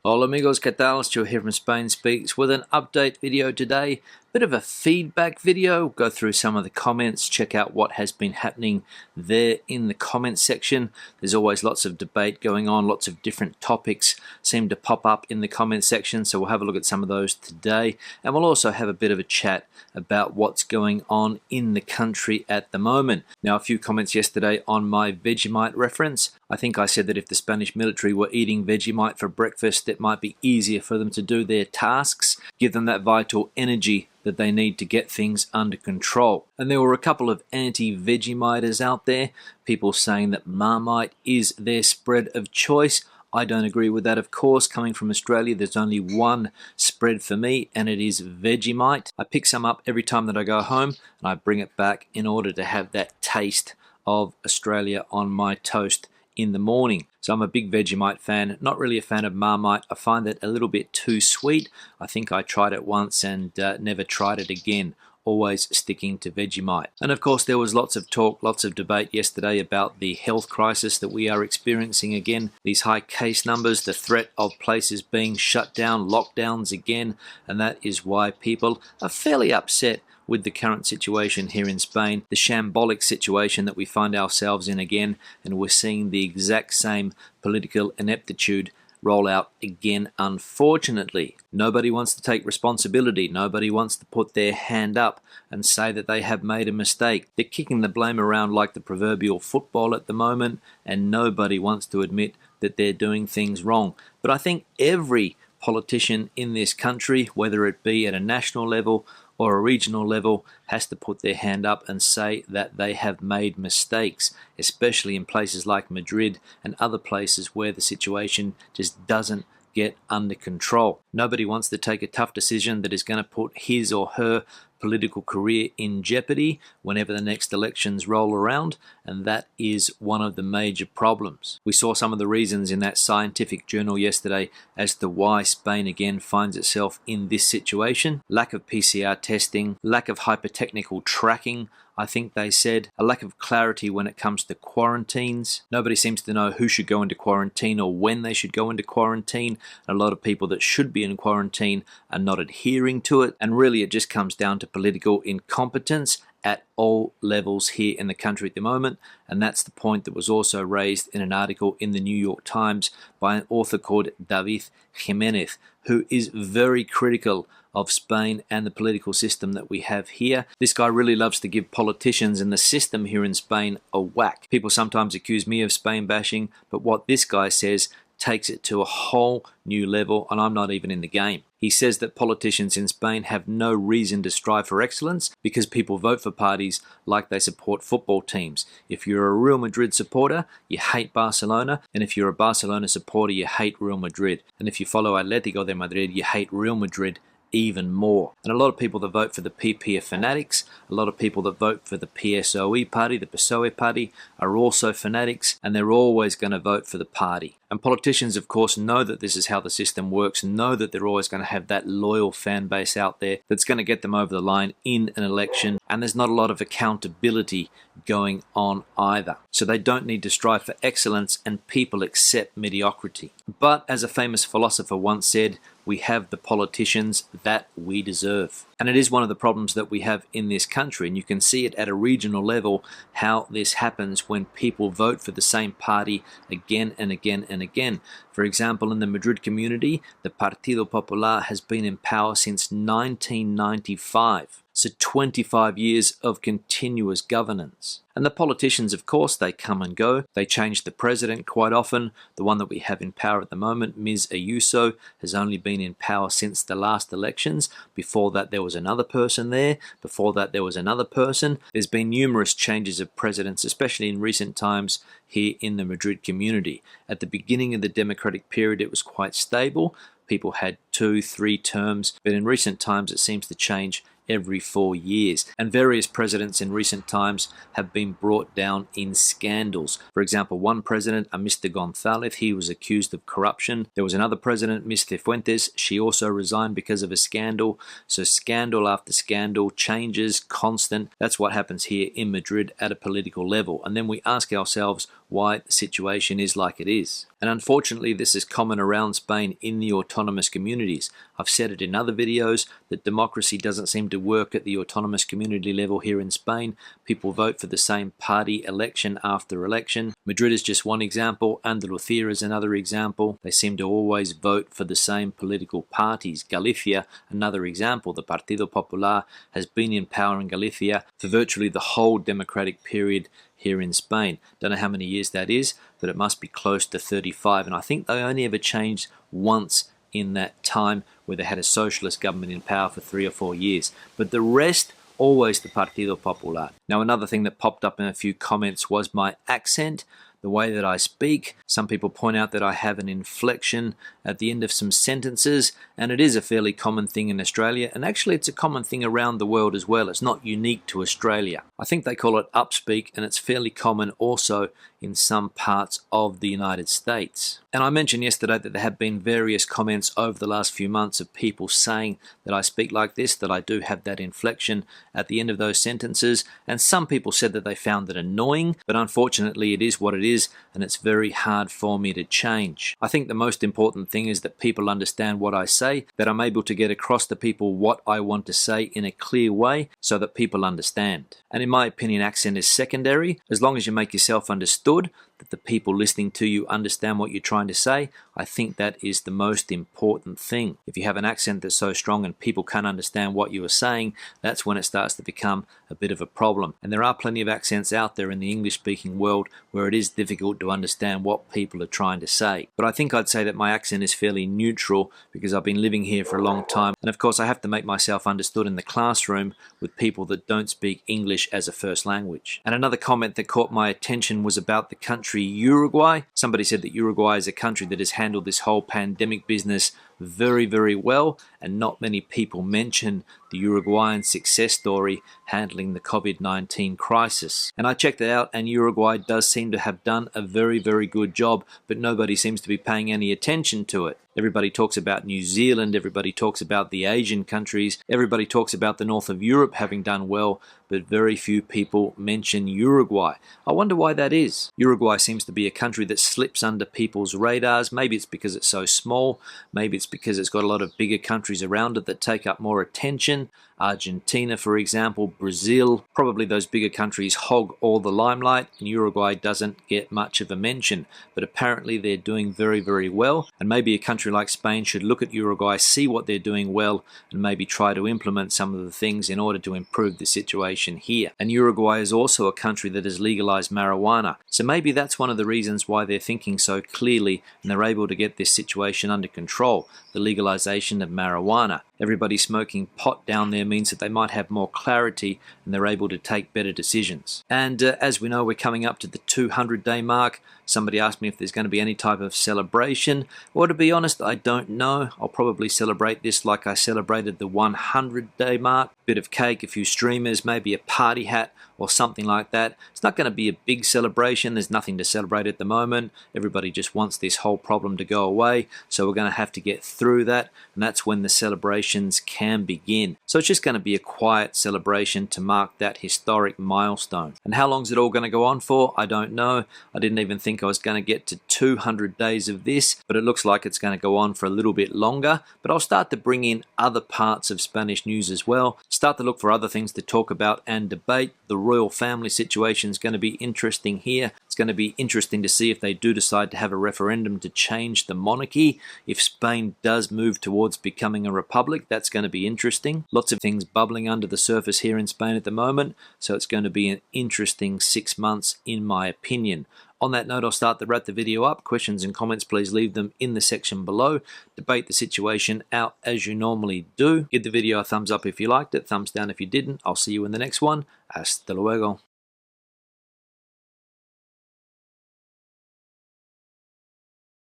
Hola amigos, ¿qué tal? Stu here from Spain Speaks with an update video today. Bit of a feedback video. Go through some of the comments, check out what has been happening there in the comment section. There's always lots of debate going on, lots of different topics seem to pop up in the comment section, so we'll have a look at some of those today. And we'll also have a bit of a chat about what's going on in the country at the moment. Now, a few comments yesterday on my Vegemite reference. I think I said that if the Spanish military were eating Vegemite for breakfast, it might be easier for them to do their tasks, give them that vital energy that they need to get things under control. And there were a couple of anti-Vegemiters out there, people saying that Marmite is their spread of choice. I don't agree with that, of course. Coming from Australia, there's only one spread for me, and it is Vegemite. I pick some up every time that I go home, and I bring it back in order to have that taste of Australia on my toast in the morning. So I'm a big Vegemite fan, not really a fan of Marmite. I find it a little bit too sweet. I think I tried it once and never tried it again. Always sticking to Vegemite. And of course there was lots of talk, lots of debate yesterday about the health crisis that we are experiencing again. These high case numbers, the threat of places being shut down, lockdowns again, and that is why people are fairly upset with the current situation here in Spain, the shambolic situation that we find ourselves in again, and we're seeing the exact same political ineptitude roll out again, unfortunately. Nobody wants to take responsibility. Nobody wants to put their hand up and say that they have made a mistake. They're kicking the blame around like the proverbial football at the moment, and nobody wants to admit that they're doing things wrong. But I think every politician in this country, whether it be at a national level or a regional level, has to put their hand up and say that they have made mistakes, especially in places like Madrid and other places where the situation just doesn't get under control. Nobody wants to take a tough decision that is going to put his or her political career in jeopardy whenever the next elections roll around, and that is one of the major problems. We saw some of the reasons in that scientific journal yesterday as to why Spain again finds itself in this situation. Lack of PCR testing, lack of hyper-technical tracking, I think they said, a lack of clarity when it comes to quarantines. Nobody seems to know who should go into quarantine or when they should go into quarantine. A lot of people that should be in quarantine are not adhering to it, and really it just comes down to political incompetence at all levels here in the country at the moment. And that's the point that was also raised in an article in the New York Times by an author called David Jimenez, who is very critical of Spain and the political system that we have here. This guy really loves to give politicians and the system here in Spain a whack. People sometimes accuse me of Spain bashing, but what this guy says takes it to a whole new level, and I'm not even in the game. He says that politicians in Spain have no reason to strive for excellence because people vote for parties like they support football teams. If you're a Real Madrid supporter, you hate Barcelona, and if you're a Barcelona supporter, you hate Real Madrid. And if you follow Atletico de Madrid, you hate Real Madrid even more. And a lot of people that vote for the PP are fanatics. A lot of people that vote for the PSOE party, the PSOE party, are also fanatics, and they're always going to vote for the party. And politicians, of course, know that this is how the system works, know that they're always going to have that loyal fan base out there that's going to get them over the line in an election, and there's not a lot of accountability going on either. So they don't need to strive for excellence, and people accept mediocrity. But as a famous philosopher once said, we have the politicians that we deserve. And it is one of the problems that we have in this country, and you can see it at a regional level how this happens when people vote for the same party again and again and again. For example, in the Madrid community, the Partido Popular has been in power since 1995. So 25 years of continuous governance. And the politicians, of course, they come and go. They change the president quite often. The one that we have in power at the moment, Ms. Ayuso, has only been in power since the last elections. Before that, there was another person there. Before that, there was another person. There's been numerous changes of presidents, especially in recent times here in the Madrid community. At the beginning of the democratic period, it was quite stable. People had 2-3 terms, but in recent times, it seems to change every 4 years. And various presidents in recent times have been brought down in scandals. For example, one president, a Mr. González, he was accused of corruption. There was another president, Mr. Fuentes. She also resigned because of a scandal. So scandal after scandal, changes, constant. That's what happens here in Madrid at a political level. And then we ask ourselves why the situation is like it is. And unfortunately, this is common around Spain in the autonomous communities. I've said it in other videos that democracy doesn't seem to work at the autonomous community level here in Spain. People vote for the same party election after election. Madrid is just one example. Andalucía is another example. They seem to always vote for the same political parties. Galicia, another example. The Partido Popular has been in power in Galicia for virtually the whole democratic period here in Spain. Don't know how many years that is, but it must be close to 35. And I think they only ever changed once in that time, where they had a socialist government in power for 3 or 4 years. But the rest, always the Partido Popular. Now, another thing that popped up in a few comments was my accent, the way that I speak. Some people point out that I have an inflection at the end of some sentences, and it is a fairly common thing in Australia, and actually it's a common thing around the world as well. It's not unique to Australia. I think they call it upspeak, and it's fairly common also in some parts of the United States. And I mentioned yesterday that there have been various comments over the last few months of people saying that I speak like this, that I do have that inflection at the end of those sentences, and some people said that they found it annoying, but unfortunately it is what it is, and it's very hard for me to change. I think the most important thing is that people understand what I say, that I'm able to get across to people what I want to say in a clear way so that people understand. And in my opinion, accent is secondary. As long as you make yourself understood, that the people listening to you understand what you're trying to say, I think that is the most important thing. If you have an accent that's so strong and people can't understand what you are saying, that's when it starts to become a bit of a problem. And there are plenty of accents out there in the English-speaking world where it is difficult to understand what people are trying to say. But I think I'd say that my accent is fairly neutral because I've been living here for a long time. And of course, I have to make myself understood in the classroom with people that don't speak English as a first language. And another comment that caught my attention was about the country Uruguay. Somebody said that Uruguay is a country that has handled this whole pandemic business very, very well, and not many people mention the Uruguayan success story handling the COVID-19 crisis. And I checked it out, and Uruguay does seem to have done a very, very good job, but nobody seems to be paying any attention to it. Everybody talks about New Zealand, everybody talks about the Asian countries, everybody talks about the north of Europe having done well, but very few people mention Uruguay. I wonder why that is. Uruguay seems to be a country that slips under people's radars. Maybe it's because it's so small, maybe it's because it's got a lot of bigger countries around it that take up more attention. Argentina, for example, Brazil, probably those bigger countries hog all the limelight, and Uruguay doesn't get much of a mention. But apparently they're doing very, very well, and maybe a country like Spain should look at Uruguay, see what they're doing well, and maybe try to implement some of the things in order to improve the situation here. And Uruguay is also a country that has legalized marijuana, so maybe that's one of the reasons why they're thinking so clearly and they're able to get this situation under control, the legalization of marijuana. Everybody smoking pot down there means that they might have more clarity and they're able to take better decisions. And as we know, we're coming up to the 200-day mark. Somebody asked me if there's going to be any type of celebration. Well, to be honest, I don't know. I'll probably celebrate this like I celebrated the 100-day mark. Bit of cake, a few streamers, maybe a party hat or something like that. It's not going to be a big celebration. There's nothing to celebrate at the moment. Everybody just wants this whole problem to go away. So we're going to have to get through that. And that's when the celebrations can begin. So it's just going to be a quiet celebration to mark that historic milestone. And how long is it all going to go on for? I don't know. I didn't even think I was going to get to 200 days of this, but it looks like it's going to go on for a little bit longer. But I'll start to bring in other parts of Spanish news as well. Start to look for other things to talk about and debate. The royal family situation is going to be interesting here. It's going to be interesting to see if they do decide to have a referendum to change the monarchy. If Spain does move towards becoming a republic, that's going to be interesting. Lots of things bubbling under the surface here in Spain at the moment, so it's going to be an interesting 6 months in my opinion. On that note, I'll start to wrap the video up. Questions and comments, please leave them in the section below. Debate the situation out as you normally do. Give the video a thumbs up if you liked it, thumbs down if you didn't. I'll see you in the next one. Hasta luego.